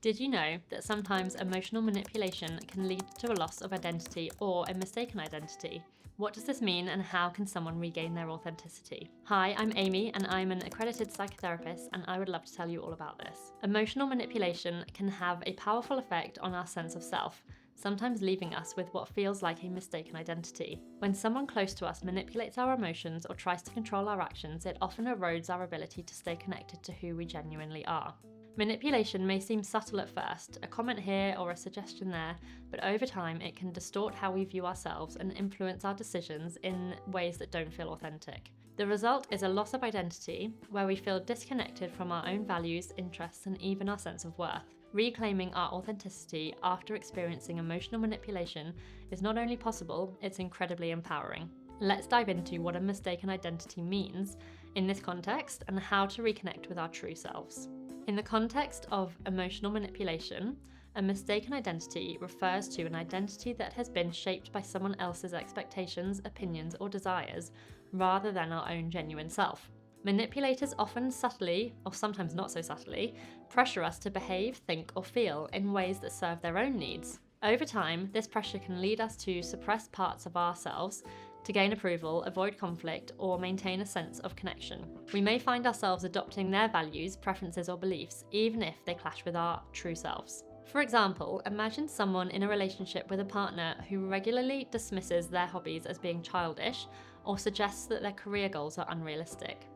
Did you know that sometimes emotional manipulation can lead to a loss of identity or a mistaken identity? What does this mean and how can someone regain their authenticity? Hi, I'm Amy and I'm an accredited psychotherapist and I would love to tell you all about this. Emotional manipulation can have a powerful effect on our sense of self, sometimes leaving us with what feels like a mistaken identity. When someone close to us manipulates our emotions or tries to control our actions, it often erodes our ability to stay connected to who we genuinely are. Manipulation may seem subtle at first, a comment here or a suggestion there, but over time it can distort how we view ourselves and influence our decisions in ways that don't feel authentic. The result is a loss of identity, where we feel disconnected from our own values, interests, and even our sense of worth. Reclaiming our authenticity after experiencing emotional manipulation is not only possible, it's incredibly empowering. Let's dive into what a mistaken identity means in this context and how to reconnect with our true selves. In the context of emotional manipulation, a mistaken identity refers to an identity that has been shaped by someone else's expectations, opinions, or desires, rather than our own genuine self. Manipulators often subtly, or sometimes not so subtly, pressure us to behave, think, or feel in ways that serve their own needs. Over time, this pressure can lead us to suppress parts of ourselves to gain approval, avoid conflict, or maintain a sense of connection. We may find ourselves adopting their values, preferences, or beliefs, even if they clash with our true selves. For example, imagine someone in a relationship with a partner who regularly dismisses their hobbies as being childish or suggests that their career goals are unrealistic.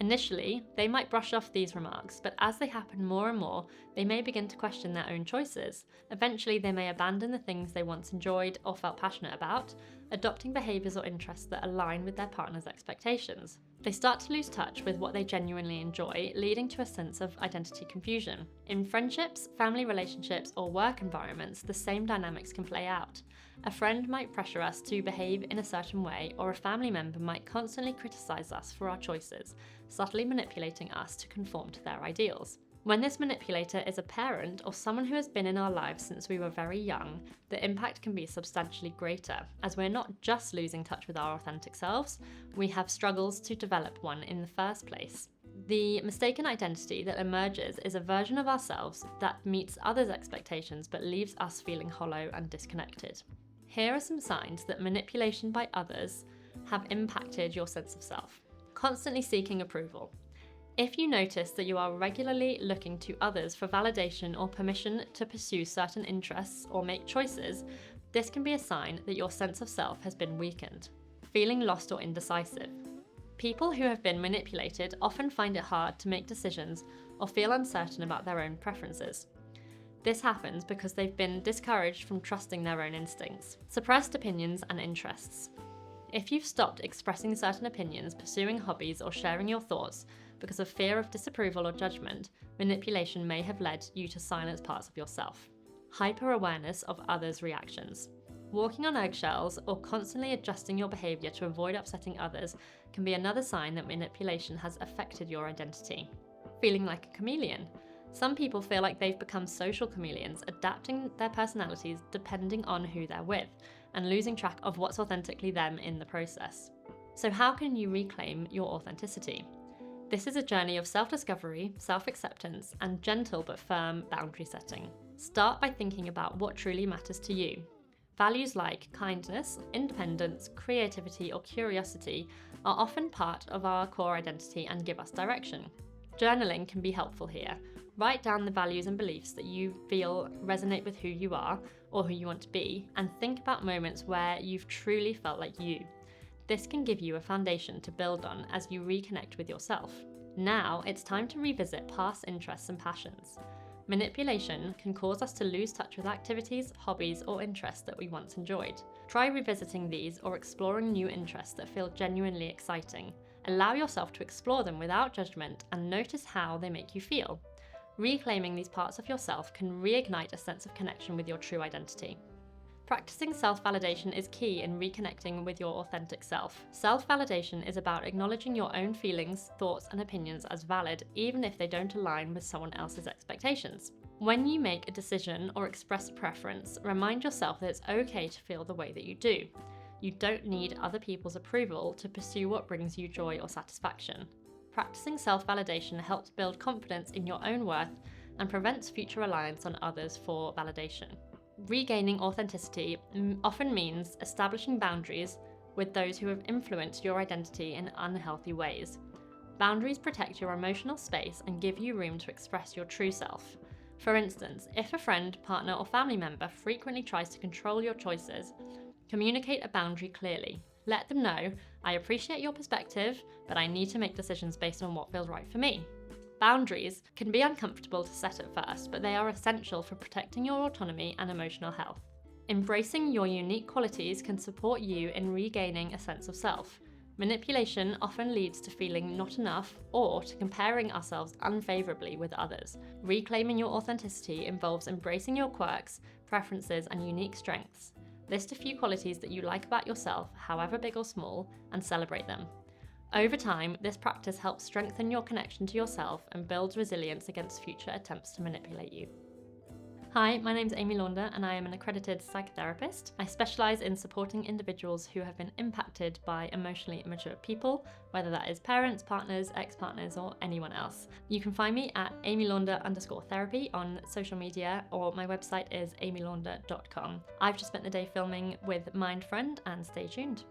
Initially, they might brush off these remarks, but as they happen more and more, they may begin to question their own choices. Eventually, they may abandon the things they once enjoyed or felt passionate about, adopting behaviours or interests that align with their partner's expectations. They start to lose touch with what they genuinely enjoy, leading to a sense of identity confusion. In friendships, family relationships, or work environments, the same dynamics can play out. A friend might pressure us to behave in a certain way, or a family member might constantly criticise us for our choices, subtly manipulating us to conform to their ideals. When this manipulator is a parent or someone who has been in our lives since we were very young, the impact can be substantially greater, as we're not just losing touch with our authentic selves, we have struggles to develop one in the first place. The mistaken identity that emerges is a version of ourselves that meets others' expectations but leaves us feeling hollow and disconnected. Here are some signs that manipulation by others have impacted your sense of self. Constantly seeking approval. If you notice that you are regularly looking to others for validation or permission to pursue certain interests or make choices, this can be a sign that your sense of self has been weakened. Feeling lost or indecisive. People who have been manipulated often find it hard to make decisions or feel uncertain about their own preferences. This happens because they've been discouraged from trusting their own instincts. Suppressed opinions and interests. If you've stopped expressing certain opinions, pursuing hobbies, or sharing your thoughts because of fear of disapproval or judgment, manipulation may have led you to silence parts of yourself. Hyper-awareness of others' reactions. Walking on eggshells or constantly adjusting your behaviour to avoid upsetting others can be another sign that manipulation has affected your identity. Feeling like a chameleon. Some people feel like they've become social chameleons, adapting their personalities depending on who they're with, and losing track of what's authentically them in the process. So how can you reclaim your authenticity? This is a journey of self-discovery, self-acceptance, and gentle but firm boundary setting. Start by thinking about what truly matters to you. Values like kindness, independence, creativity, or curiosity are often part of our core identity and give us direction. Journaling can be helpful here. Write down the values and beliefs that you feel resonate with who you are or who you want to be, and think about moments where you've truly felt like you. This can give you a foundation to build on as you reconnect with yourself. Now it's time to revisit past interests and passions. Manipulation can cause us to lose touch with activities, hobbies, or interests that we once enjoyed. Try revisiting these or exploring new interests that feel genuinely exciting. Allow yourself to explore them without judgment and notice how they make you feel. Reclaiming these parts of yourself can reignite a sense of connection with your true identity. Practicing self-validation is key in reconnecting with your authentic self. Self-validation is about acknowledging your own feelings, thoughts, and opinions as valid, even if they don't align with someone else's expectations. When you make a decision or express a preference, remind yourself that it's okay to feel the way that you do. You don't need other people's approval to pursue what brings you joy or satisfaction. Practicing self-validation helps build confidence in your own worth and prevents future reliance on others for validation. Regaining authenticity often means establishing boundaries with those who have influenced your identity in unhealthy ways. Boundaries protect your emotional space and give you room to express your true self. For instance, if a friend, partner, or family member frequently tries to control your choices, communicate a boundary clearly. Let them know, I appreciate your perspective, but I need to make decisions based on what feels right for me. Boundaries can be uncomfortable to set at first, but they are essential for protecting your autonomy and emotional health. Embracing your unique qualities can support you in regaining a sense of self. Manipulation often leads to feeling not enough or to comparing ourselves unfavourably with others. Reclaiming your authenticity involves embracing your quirks, preferences, and unique strengths. List a few qualities that you like about yourself, however big or small, and celebrate them. Over time, this practice helps strengthen your connection to yourself and builds resilience against future attempts to manipulate you. Hi, my name's Amy Launder and I am an accredited psychotherapist. I specialise in supporting individuals who have been impacted by emotionally immature people, whether that is parents, partners, ex-partners, or anyone else. You can find me at amylaunder_therapy on social media, or my website is amylaunder.com. I've just spent the day filming with Mind Friend, and stay tuned.